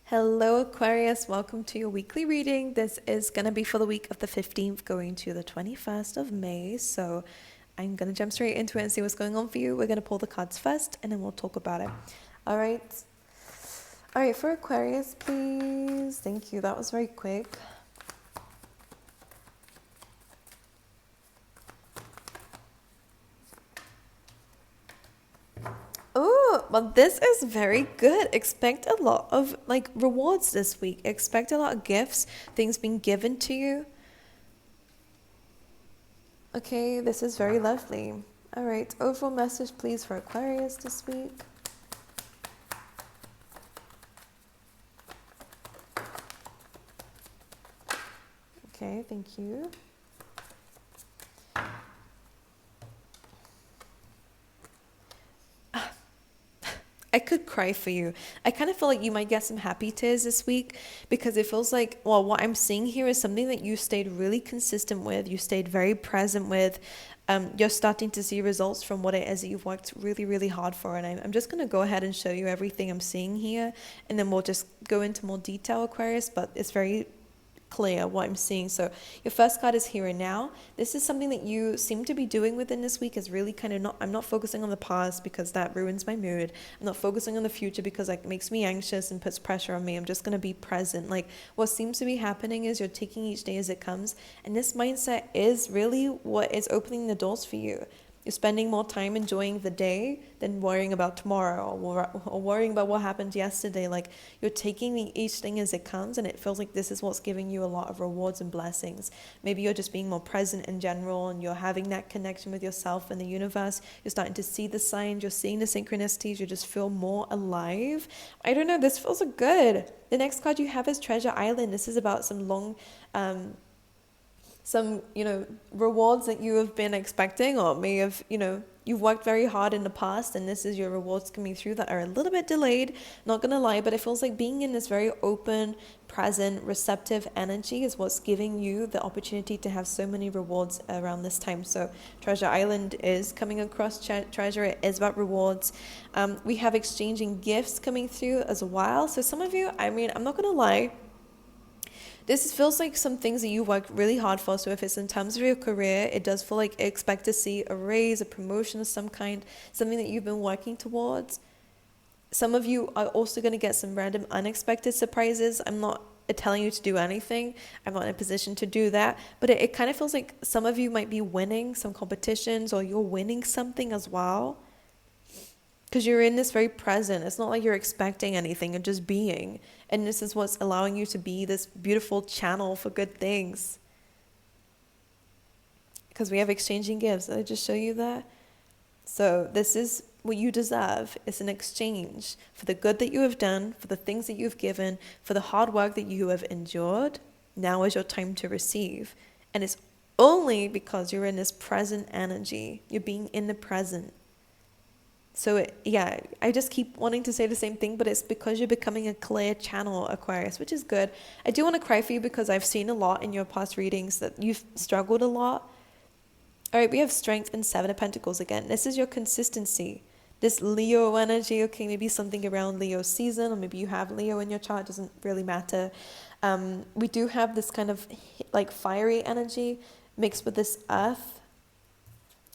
Hello, Aquarius. Welcome to your weekly reading. This is going to be for the week of the 15th going to the 21st of May. So I'm going to jump straight into it and see what's going on for you. We're going to pull the cards first and then we'll talk about it. All right. All right, for Aquarius, please. Thank you. That was very quick. Oh, well, this is very good. Expect a lot of rewards this week. Expect a lot of gifts, things being given to you. Okay, this is very lovely. All right, overall message, please, for Aquarius this week. Okay, thank you. I could cry for you. I kind of feel like you might get some happy tears this week because it feels like, well, what I'm seeing here is something that you stayed really consistent with. You stayed very present with. You're starting to see results from what it is that you've worked really, really hard for. And I'm just going to go ahead and show you everything I'm seeing here. And then we'll just go into more detail, Aquarius. But it's very clear what I'm seeing. So your first card is here and now. This is something that you seem to be doing within this week is really kind of I'm not focusing on the past because that ruins my mood. I'm not focusing on the future because that makes me anxious and puts pressure on me. I'm just going to be present. Like what seems to be happening is you're taking each day as it comes. And this mindset is really what is opening the doors for you. You're spending more time enjoying the day than worrying about tomorrow or worrying about what happened yesterday. Like you're taking each thing as it comes, and it feels like this is what's giving you a lot of rewards and blessings. Maybe you're just being more present in general and you're having that connection with yourself and the universe. You're starting to see the signs, you're seeing the synchronicities, you just feel more alive. I don't know, this feels so good. The next card you have is Treasure Island. This is about some rewards that you have been expecting or may have, you've worked very hard in the past and this is your rewards coming through that are a little bit delayed, not gonna lie, but it feels like being in this very open, present, receptive energy is what's giving you the opportunity to have so many rewards around this time. So Treasure Island is coming across treasure. It is about rewards. We have exchanging gifts coming through as well. So some of you, I'm not gonna lie, this feels like some things that you worked really hard for. So if it's in terms of your career, it does feel like expect to see a raise, a promotion of some kind, something that you've been working towards. Some of you are also going to get some random unexpected surprises. I'm not telling you to do anything. I'm not in a position to do that. But it kind of feels like some of you might be winning some competitions or you're winning something as well. Because you're in this very present. It's not like you're expecting anything, you're just being. And this is what's allowing you to be this beautiful channel for good things. Because we have exchanging gifts. Did I just show you that? So this is what you deserve. It's an exchange for the good that you have done, for the things that you've given, for the hard work that you have endured. Now is your time to receive. And it's only because you're in this present energy. You're being in the present. So I just keep wanting to say the same thing, but it's because you're becoming a clear channel, Aquarius, which is good. I do want to cry for you because I've seen a lot in your past readings that you've struggled a lot. All right, we have Strength and Seven of Pentacles again. This is your consistency. This Leo energy, okay, maybe something around Leo season, or maybe you have Leo in your chart, doesn't really matter. We do have this kind of like fiery energy mixed with this earth.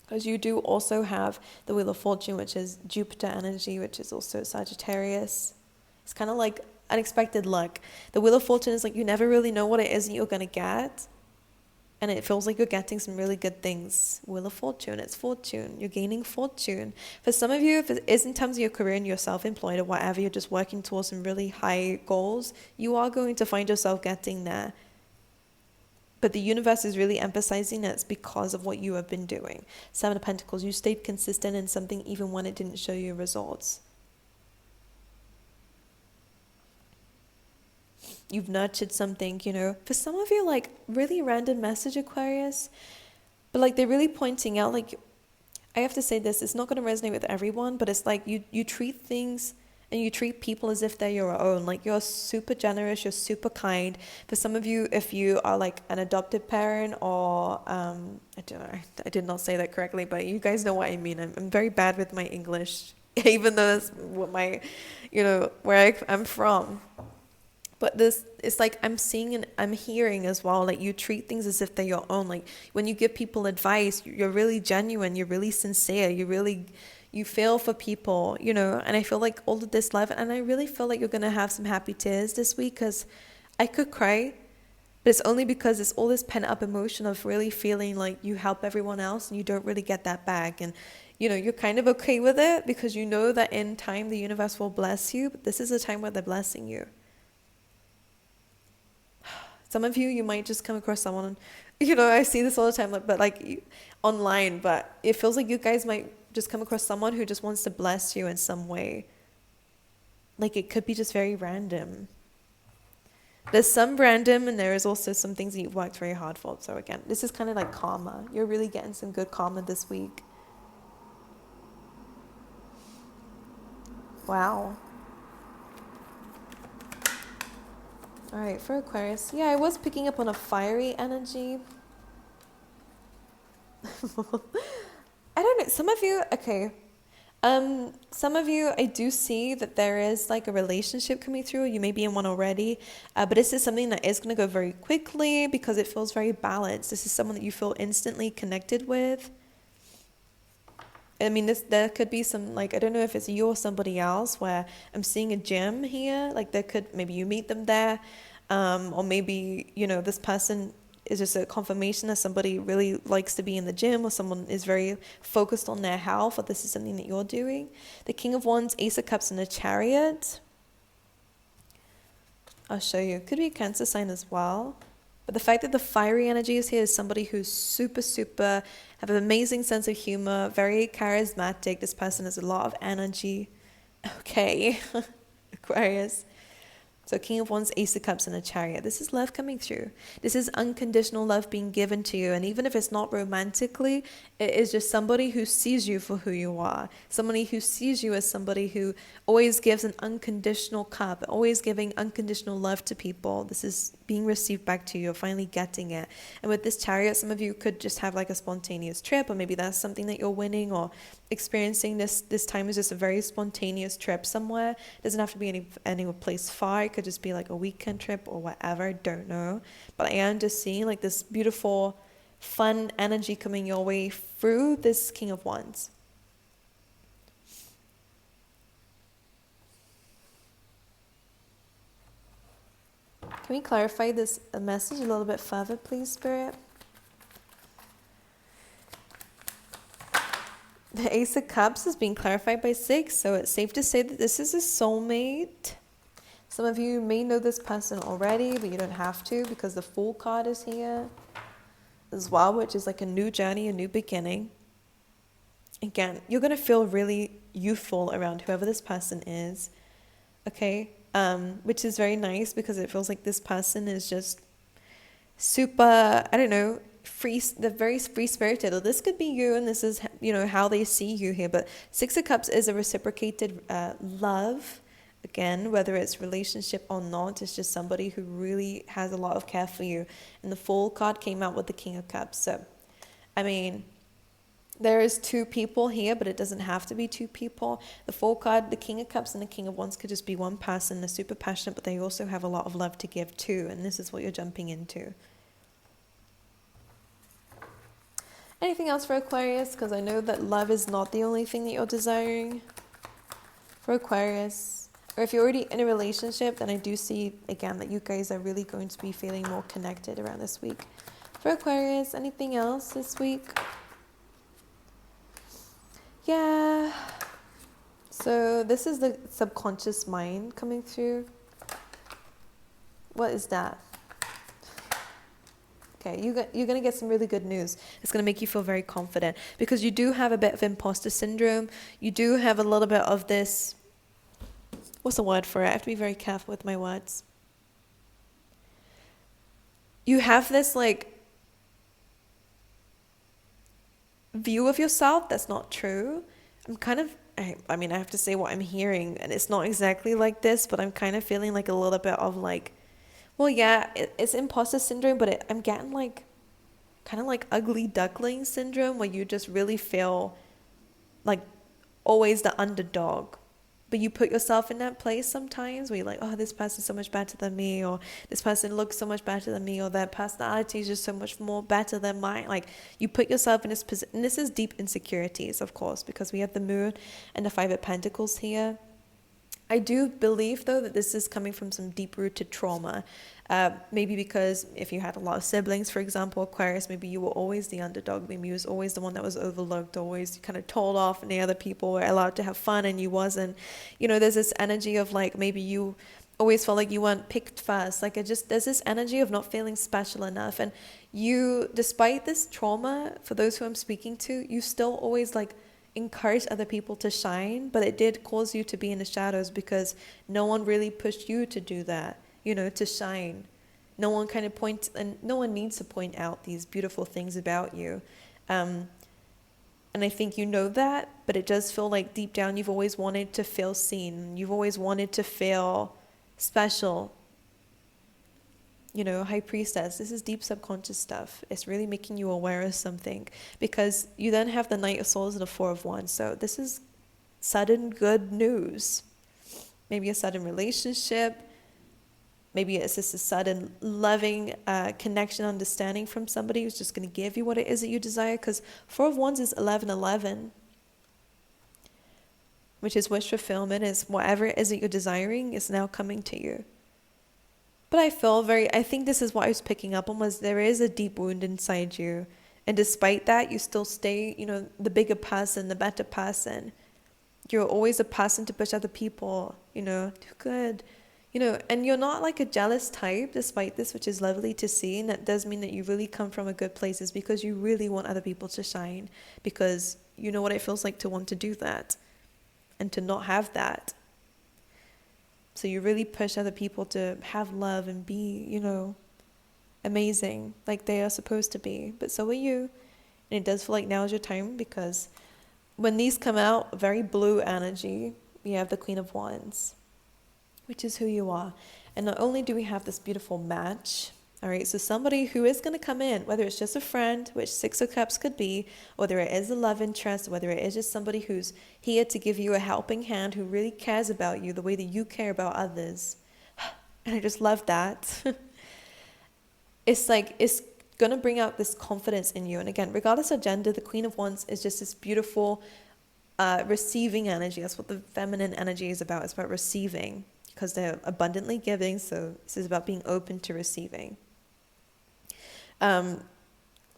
Because you do also have the Wheel of Fortune, which is Jupiter energy, which is also Sagittarius. It's kind of like unexpected luck. The Wheel of Fortune is like you never really know what it is that you're going to get. And it feels like you're getting some really good things. Wheel of Fortune, it's fortune. You're gaining fortune. For some of you, if it is in terms of your career and you're self-employed or whatever, you're just working towards some really high goals, you are going to find yourself getting there. But the universe is really emphasizing that it's because of what you have been doing. Seven of Pentacles, you stayed consistent in something even when it didn't show you results. You've nurtured something, For some of you, like, really random message, Aquarius. But, like, they're really pointing out, like, I have to say this, it's not going to resonate with everyone, but it's like you treat things and you treat people as if they're your own. Like you're super generous, you're super kind. For some of you, if you are like an adopted parent or, I don't know, I did not say that correctly, but you guys know what I mean. I'm very bad with my English, even though that's what my, where I'm from. But this, it's like I'm seeing and I'm hearing as well, like you treat things as if they're your own. Like when you give people advice, you're really genuine, you're really sincere, you feel for people, and I feel like all of this love, and I really feel like you're going to have some happy tears this week, because I could cry, but it's only because it's all this pent up emotion of really feeling like you help everyone else and you don't really get that back. And you're kind of okay with it because you know that in time the universe will bless you, but this is a time where they're blessing you. Some of you might just come across someone, I see this all the time, online, but it feels like you guys might just come across someone who just wants to bless you in some way. Like it could be just very random. There's some random, and there is also some things that you've worked very hard for. So again, this is kind of like karma. You're really getting some good karma this week. Wow. All right, for Aquarius. Yeah, I was picking up on a fiery energy. I don't know. Some of you, okay. Some of you, I do see that there is like a relationship coming through. You may be in one already, but this is something that is going to go very quickly because it feels very balanced. This is someone that you feel instantly connected with. I mean, there could be some, like, I don't know if it's you or somebody else, where I'm seeing a gym here. Like maybe you meet them there, or maybe, this person is just a confirmation that somebody really likes to be in the gym, or someone is very focused on their health, or this is something that you're doing. The King of Wands, Ace of Cups, and the Chariot. I'll show you. Could be a Cancer sign as well. But the fact that the fiery energy is here is somebody who's super, super, have an amazing sense of humor, very charismatic. This person has a lot of energy. Okay, Aquarius. So King of Wands, Ace of Cups, and a Chariot. This is love coming through. This is unconditional love being given to you. And even if it's not romantically, it is just somebody who sees you for who you are. Somebody who sees you as somebody who always gives an unconditional cup, always giving unconditional love to people. This is being received back to you. You're finally getting it. And with this Chariot, some of you could just have like a spontaneous trip, or maybe that's something that you're winning or experiencing. This time is just a very spontaneous trip somewhere. It doesn't have to be any place far. It could just be like a weekend trip or whatever. Don't know. But I am just seeing like this beautiful, fun energy coming your way through this King of Wands. Can we clarify this message a little bit further, please, Spirit? The Ace of Cups is being clarified by 6, so it's safe to say that this is a soulmate. Some of you may know this person already, but you don't have to because the Fool card is here as well, which is like a new journey, a new beginning. Again, you're going to feel really youthful around whoever this person is, okay? Which is very nice because it feels like this person is just super, I don't know, free. They're very free-spirited. Or this could be you, and this is, how they see you here. But 6 of Cups is a reciprocated love. Again, whether it's relationship or not, it's just somebody who really has a lot of care for you. And the Fool card came out with the King of Cups. So, I mean, there is 2 people here, but it doesn't have to be 2 people. The Fool card, the King of Cups, and the King of Wands could just be one person. They're super passionate, but they also have a lot of love to give too. And this is what you're jumping into. Anything else for Aquarius? Because I know that love is not the only thing that you're desiring. For Aquarius, or if you're already in a relationship, then I do see, again, that you guys are really going to be feeling more connected around this week. For Aquarius, anything else this week? Yeah. So this is the subconscious mind coming through. What is that? Okay, you're going to get some really good news. It's going to make you feel very confident because you do have a bit of imposter syndrome. You do have a little bit of this, what's the word for it? I have to be very careful with my words. You have this like view of yourself that's not true. I have to say what I'm hearing, and it's not exactly like this, but I'm kind of feeling like a little bit of like, well, yeah, it's imposter syndrome, but I'm getting like kind of like ugly duckling syndrome, where you just really feel like always the underdog. But you put yourself in that place sometimes where you're like, oh, this person's so much better than me, or this person looks so much better than me, or their personality is just so much more better than mine. Like, you put yourself in this position, and this is deep insecurities, of course, because we have the Moon and the Five of Pentacles here. I do believe, though, that this is coming from some deep-rooted trauma. Maybe because if you had a lot of siblings, for example, Aquarius, maybe you were always the underdog. Maybe you was always the one that was overlooked, always kind of told off, and the other people were allowed to have fun and you wasn't. You know, there's this energy of like, maybe you always felt like you weren't picked first. Like, there's this energy of not feeling special enough. And you, despite this trauma, for those who I'm speaking to, you still always like encourage other people to shine, but it did cause you to be in the shadows because no one really pushed you to do that, you know, to shine. No one kind of points, and no one needs to point out these beautiful things about you. And I think you know that, but it does feel like deep down you've always wanted to feel seen. You've always wanted to feel special. You know, High Priestess, this is deep subconscious stuff. It's really making you aware of something, because you then have the Knight of Swords and the Four of Wands. So this is sudden good news. Maybe a sudden relationship. Maybe it's just a sudden loving connection, understanding from somebody who's just going to give you what it is that you desire. Because Four of Wands is 1111, which is wish fulfillment, is whatever it is that you're desiring is now coming to you. But I think this is what I was picking up on, was there is a deep wound inside you. And despite that, you still stay, you know, the bigger person, the better person. You're always a person to push other people, you know, do good. You know, and you're not like a jealous type despite this, which is lovely to see. And that does mean that you really come from a good place, is because you really want other people to shine, because you know what it feels like to want to do that and to not have that. So you really push other people to have love and be, you know, amazing like they are supposed to be. But so are you. And it does feel like now is your time, because when these come out, very blue energy, we have the Queen of Wands, which is who you are. And not only do we have this beautiful match, all right, so somebody who is going to come in, whether it's just a friend, which Six of Cups could be, whether it is a love interest, whether it is just somebody who's here to give you a helping hand, who really cares about you the way that you care about others. And I just love that. It's like, it's going to bring out this confidence in you. And again, regardless of gender, the Queen of Wands is just this beautiful receiving energy. That's what the feminine energy is about. It's about receiving, because they're abundantly giving. So this is about being open to receiving.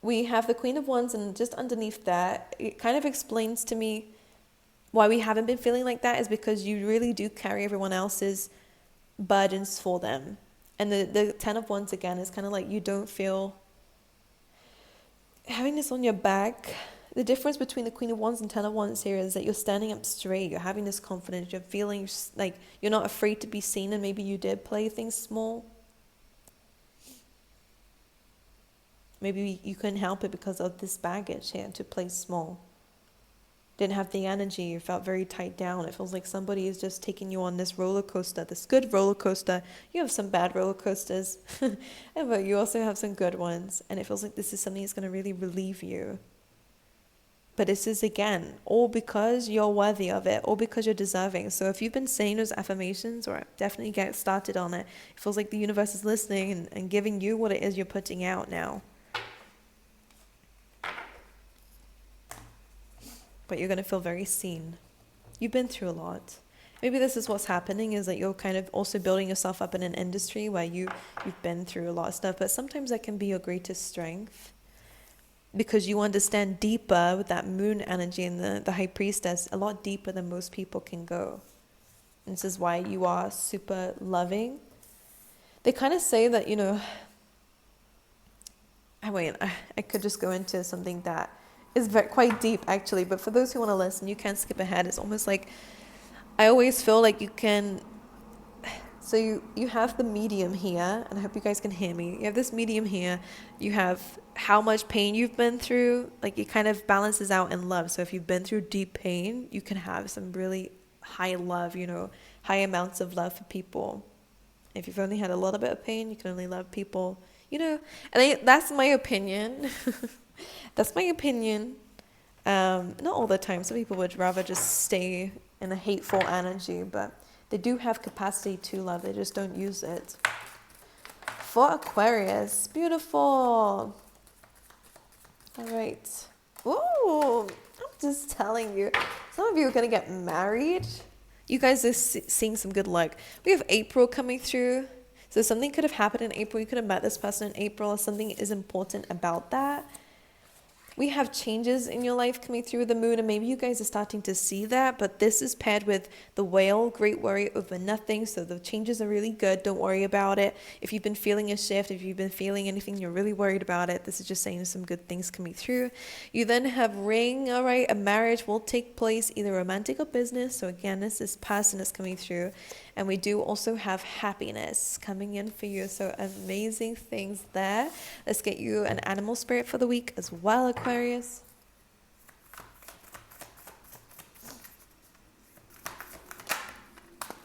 We have the Queen of Wands, and just underneath that, it kind of explains to me why we haven't been feeling like that, is because you really do carry everyone else's burdens for them. And the Ten of Wands, again, is kind of like you don't feel having this on your back. The difference between the Queen of Wands and Ten of Wands here is that you're standing up straight, you're having this confidence, you're feeling like you're not afraid to be seen, and maybe you did play things small. Maybe you couldn't help it because of this baggage here, to play small. Didn't have the energy, you felt very tight down. It feels like somebody is just taking you on this roller coaster, this good roller coaster. You have some bad roller coasters, but you also have some good ones. And it feels like this is something that's going to really relieve you. But this is, again, all because you're worthy of it, all because you're deserving. So if you've been saying those affirmations, or definitely get started on it, it feels like the universe is listening and giving you what it is you're putting out now. But you're going to feel very seen. You've been through a lot. Maybe this is what's happening, is that you're kind of also building yourself up in an industry where you've been through a lot of stuff. But sometimes that can be your greatest strength, because you understand deeper with that moon energy and the High Priestess, a lot deeper than most people can go. And this is why you are super loving. They kind of say that, you know, I could just go into something that is quite deep, actually, but for those who want to listen, you can skip ahead. It's almost like, I always feel like you can, so you have the medium here, and I hope you guys can hear me. You have this medium here, you have how much pain you've been through, like it kind of balances out in love. So if you've been through deep pain, you can have some really high love, you know, high amounts of love for people. If you've only had a little bit of pain, you can only love people, you know, and that's my opinion. That's my opinion. Not all the time. Some people would rather just stay in a hateful energy, but they do have capacity to love. They just don't use it. For Aquarius, beautiful. All right. Ooh, I'm just telling you, some of you are going to get married. You guys are seeing some good luck. We have April coming through. So something could have happened in April. You could have met this person in April, or something is important about that. We have changes in your life coming through the moon, and maybe you guys are starting to see that, but this is paired with the whale, great worry over nothing. So the changes are really good. Don't worry about it. If you've been feeling a shift, if you've been feeling anything, you're really worried about it, this is just saying some good things coming through. You then have ring, all right, a marriage will take place, either romantic or business. So again, this person is coming through. And we do also have happiness coming in for you. So amazing things there. Let's get you an animal spirit for the week as well, Aquarius.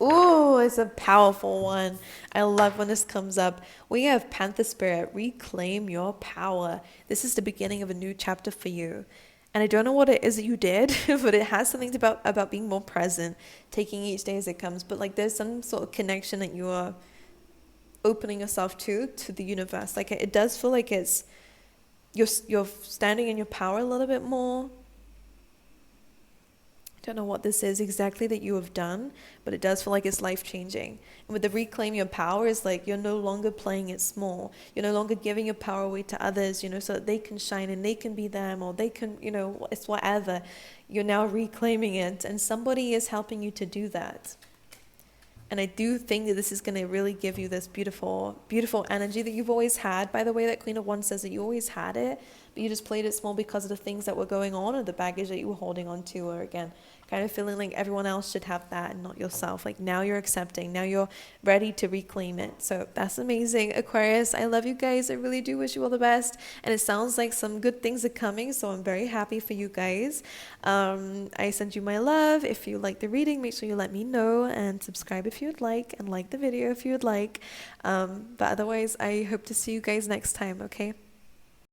Ooh, it's a powerful one. I love when this comes up. We have Panther Spirit, reclaim your power. This is the beginning of a new chapter for you. And I don't know what it is that you did, but it has something about being more present, taking each day as it comes. But like there's some sort of connection that you are opening yourself to the universe. Like it does feel like it's you're standing in your power a little bit more. I don't know what this is exactly that you have done, but it does feel like it's life-changing. And with the reclaim your power, is like you're no longer playing it small. You're no longer giving your power away to others, so that they can shine and they can be them, or they can, it's whatever. You're now reclaiming it, and somebody is helping you to do that. And I do think that this is going to really give you this beautiful, beautiful energy that you've always had. By the way, that Queen of Wands says that you always had it, but you just played it small because of the things that were going on, or the baggage that you were holding on to, or again, kind of feeling like everyone else should have that and not yourself. Like now you're accepting, now you're ready to reclaim it. So that's amazing, Aquarius. I love you guys. I really do wish you all the best. And it sounds like some good things are coming, so I'm very happy for you guys. I send you my love. If you like the reading, make sure you let me know, and subscribe if you would like, and like the video if you would like. But otherwise, I hope to see you guys next time, okay?